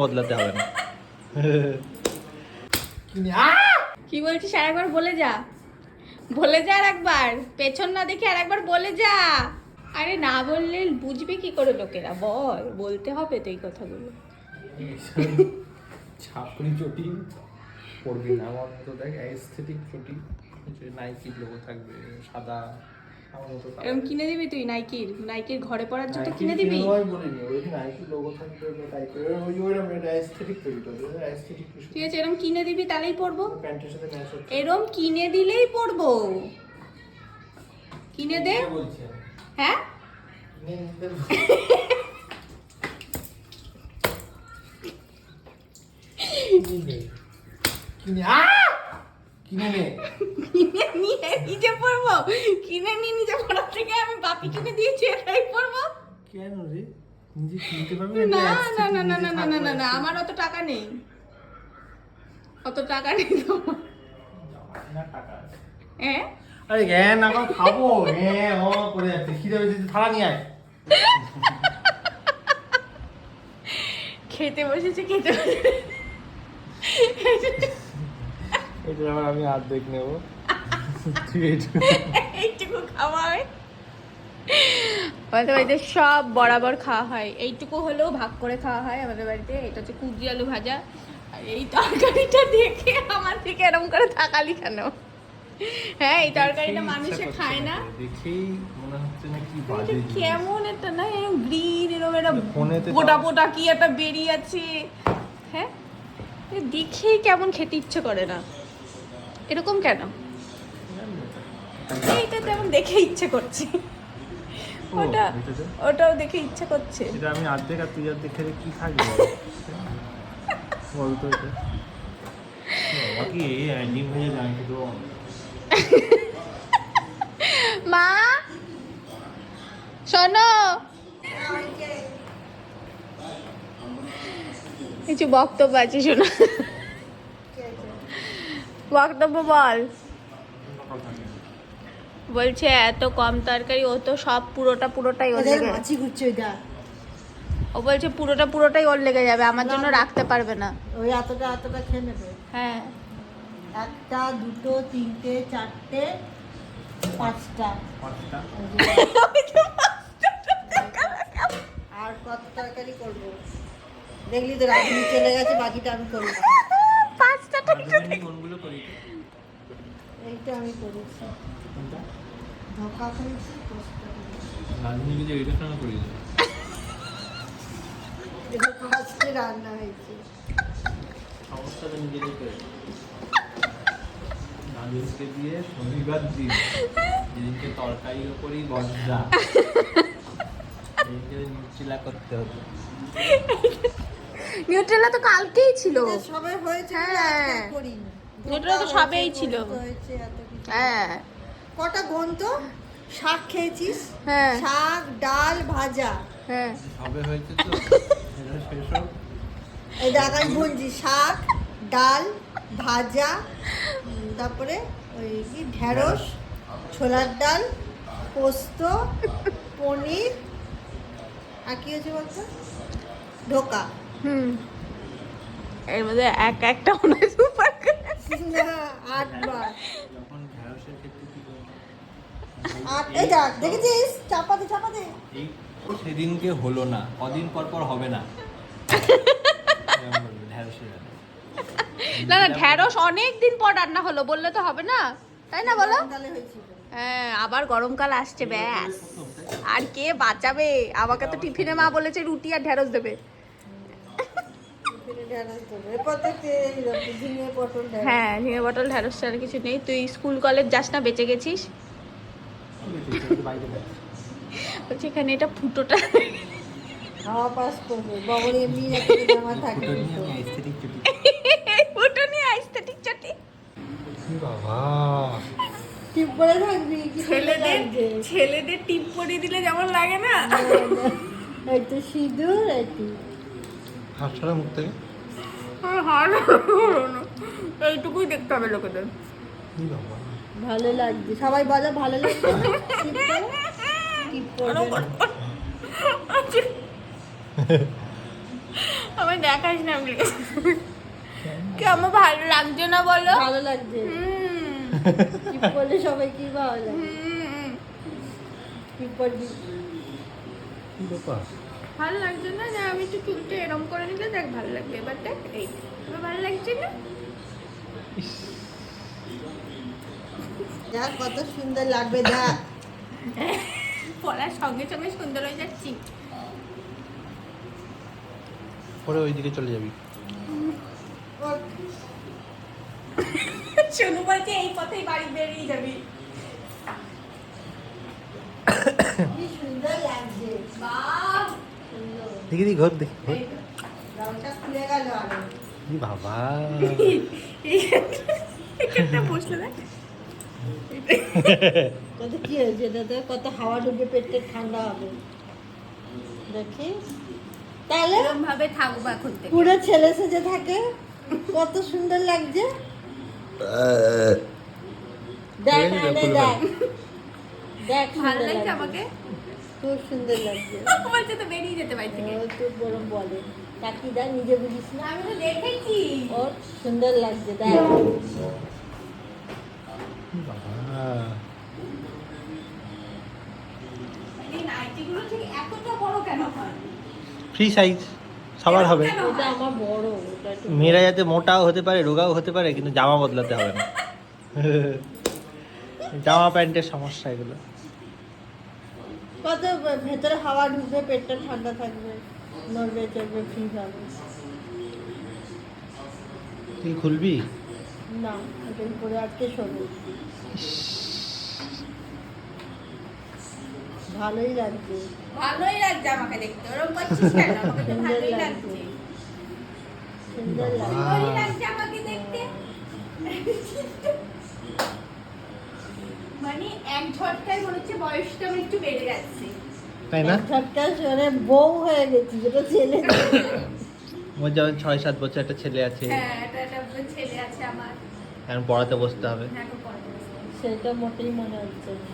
বদলাতে হবে না। কি বলছিস আর একবার বলে যা, আর একবার পেছন না দেখে আর একবার বলে যা। আরে না বললে বুঝবে কি করে লোকেরা, বলতে হবে তো এই কথাগুলো। ছাপড়ি চটি পড়বি না, আমার মতো দেখ এস্থেটিক চটি, নাইকির লোগো থাকবে সাদা, আমার মতো এরকম কিনে দিবি তুই? নাইকির ঘরে পরার জুতো কিনে দিবি? আমি বলিনি, ওই নাইকির লোগো থাকবে টাইপের, ওইরকম একটা এস্থেটিক তৈরি করবে, এস্থেটিক ঠিক আছে, এরকম কিনে দিবি তাহলেই পরবো। প্যান্টের সাথে ম্যাচ হচ্ছে, এরকম কিনে দিলেই পরবো। কিনে দে। বলছি হ্যাঁ কিনে নিতে কিনে কিনে নে, কিনে নিয়ে নিজে পরবো। কিনে নিয়ে নিজে পরার থেকে আমি বাপি কিনে দিয়েছি এটাই পরবো। কেন রে নিজে কিনতে পারবি না না না না না না না না না, আমার অত টাকা নেই, অত টাকা নেই তো। না টাকা হ্যাঁ আরে জ্ঞান এখন খাবো, হ্যাঁ ও করে যাচ্ছে, খিদে পেয়েছে, থালা নিয়ে আয়। খেতে বসেছে, খেতে এটা আবার আমি অর্ধেক নেবো, এইটুকু খাওয়া হয় আমাদের বাড়িতে, সব বরাবর খাওয়া হয়, এইটুকু হলেও ভাগ করে খাওয়া হয় আমাদের বাড়িতে। এটা হচ্ছে কুঁদরি আলু ভাজা, আর এই তরকারিটা দেখে আমার থেকে এরকম করে তাকালি কেন? হ্যাঁ এই তরকারিটা মানুষে খায় না, দেখেই মনে হচ্ছে না কি এটা বাজে কেমন একটা না, এরকম গ্রিন, এরকম একটা ফোনেতে পোটা পোটা কি একটা বেরিয়ে আছে। হ্যাঁ দেখেই কেমন খেতে ইচ্ছে করে না, এরকম কেন? এইটা তেমন দেখে ইচ্ছে করছে, ওটাও দেখে ইচ্ছে করছে। এটা আমি অর্ধেক আর তুই অর্ধেক খেলে কি থাকবে বলতো? এটা বাকি ডিম ভেজে জানি তো মা শোনো, কিছু বক্তব্য আছে শোনো, বক্তব্য বল। বলছে এত কম তরকারি, ও তো সব পুরোটাই ওর লেগে, ও বলছে পুরোটাই ওর লেগে যাবে, আমার জন্য রাখতে পারবে না। ওই এতটা খেয়ে নেবে। হ্যাঁ একটা, দুটো, তিনটে, চারটে, পাঁচটা। আর কত তরকারি করবো? দেখলি তো রাঁধুনি চলে গেছে, বাকিটা আমি করবো। কোনগুলো করি এইটা আমি করেছি, ধোকা করেছি, পোস্ত করেছি। রাজনীতি যে এটা কেন করি এটা ফার্স্টে রান্না হয়েছে। সমস্যাটা নিজেদের করে রাজনীতিকে দিয়ে শনিবার দিন যেদিনকে তরকারির ওপরই বজ্জা, সেদিনকে নিউট্রিলা করতে হতো। নিউট্রেলা তো কালকেই ছিল। সবে হয়েছে, হ্যাঁ। আজকে করিনি। নিউট্রেলা তো সবেই ছিল। পোস্ত হয়েছে, এত কিছু। হ্যাঁ কটা ঘন্ট শাক খেয়েছিস? হ্যাঁ শাক, ডাল, ভাজা। হ্যাঁ সবে হয়েছে তো এটা শেষ হোক। এই দেখাই ভুঞ্জি, শাক, ডাল, ভাজা, তারপরে ওই কি ঢেঁড়স, ছোলার ডাল, পোস্ত, পনির, আর কি হয়েছে বলতো? ঢোকা। এর মধ্যে একটা মনে হয় সুপার না, 8 বার। যখন ঢেঁড়সের ক্ষেত্রে কি করবো? এই দেখ, দেখেছিস? চাপা দে। এই সেদিনকে হলো না, কদিন পর হবে না। ঢেঁড়সের না না, ঢ্যাঁড়স অনেক দিন পর রান্না হলো বললে তো হবে না, তাই না বলো? তাহলে হয়েছিল। হ্যাঁ আবার গরমকাল আসছে, ব্যাস আর কে বাঁচাবে আমাকে? তো টিফিনে মা বলেছে রুটি আর ঢ্যাঁড়স দেবে। ঢেঁড়স দেবে। এরপর থেকে ঝিঙে, পটল, ঢেঁড়স। হ্যাঁ ঝিঙে পটল ঢ্যাঁড়স ছাড়া কিছু নেই। তুই স্কুল কলেজ যাস না, বেঁচে গেছিস। বলছি এখানে এটা ফুটোটা হাওয়া পাস করবে, বগলে এমনি একটা জামা থাকবে তো। ফুটো নিয়ে আইস্থেটিক চটি। বাবা টিপ করে থাকবি, কি সুন্দর লাগছে। ছেলেদের টিপ পরিয়ে দিলে যেমন লাগে না, একটু সিঁদুর, একটু হাত ছাড়া মুখ থেকে এইটুকুই দেখতে হবে লোকেদের। কি বাবা ভালো লাগছে। সবাই বলো ভালো লাগছে না? টিপ করো, টিপ করবে না। আমার দেখাস না প্লিজ। কি আমার ভালো লাগছে না বলো? ভালো লাগছে। হুম, কি বলে সবাই কি ভালো লাগে? হুম, কি করবি? কি ব্যাপার? ভালো লাগছে না যে আমি একটু চুলটা এরম করে নিলে দেখ ভালো লাগবে। এবার দেখ এই এবার ভালো লাগছে না? দেখ কত সুন্দর লাগবে দেখ। পড়ার সঙ্গে সঙ্গে সুন্দর হয়ে যাচ্ছি। পরে ওইদিকে চলে যাবি। সোনু বলছে এই পথেই বাড়ি বেরিয়ে যাবি। কি সুন্দর লাগছে। বাহ, সুন্দর। দেখি দেখি ঘর দেখি ঘর। গামছা খুলে গেল আরো। ই বাবা, এখানটা বসলে দেখ। কত কি হয়েছে এটাতে? কত হাওয়া ঢুকে পেটটা ঠান্ডা হবে দেখি। তাহলে এরকম ভাবে থাকবো এখন থেকে। পুরো ছেলে সেজে থাকে, কত সুন্দর লাগছে। দেখ এই যে আয়নায় ফুল দেখ, দেখ ভালো সুন্দর লাগছে লাগছে, আমাকে? খুব সুন্দর লাগছে। বলছে তো বেরিয়ে যেতে বাড়ি থেকে। ও তো বরং বলে তাকি দেখ, নিজে বুঝিস না। আমি তো দেখেছি। ওর সুন্দর লাগছে দেখ। ই বাবা, এই নাইটিগুলো ঠিক এতটা বড় কেন হয়? ফ্রি সাইজ সবার হবে। কেন এটা হয়? আমার বড়, ওটা একটু মেয়েরা যাতে মোটাও হতে পারে রোগাও হতে পারে, কিন্তু জামা বদলাতে হবে না। জামা প্যান্টের সমস্যা এগুলো। কত ভেতরে হাওয়া ঢুকবে, পেটটা ঠান্ডা থাকবে, নড়বে চড়বে ফ্রি হবে। তুই খুলবি? না এটা পরে আজকে শোনো, ভালোই লাগছে। ভালোই লাগছে আমাকে দেখতে। ওরকম করছিস কেন? আমাকে তো সুন্দর ভালোই লাগছে। লাগছে। সুন্দর লাগছে। সুন্দরই লাগছে আমাকে দেখতে। মানে এক ঝটকায় মনে হচ্ছে বয়সটা আমার একটু বেড়ে যাচ্ছে। তাই না? ঝটকা শুনে বউ হয়ে গেছি, যেটা ছেলে। আমার যেমন 6-7 বছর একটা ছেলে আছে, হ্যাঁ, একটা ছেলে আছে আমার। এখন পড়াতে বসতে হবে। এখন পড়াতে বসতে হবে। সেটা মোটেই মনে হচ্ছে না।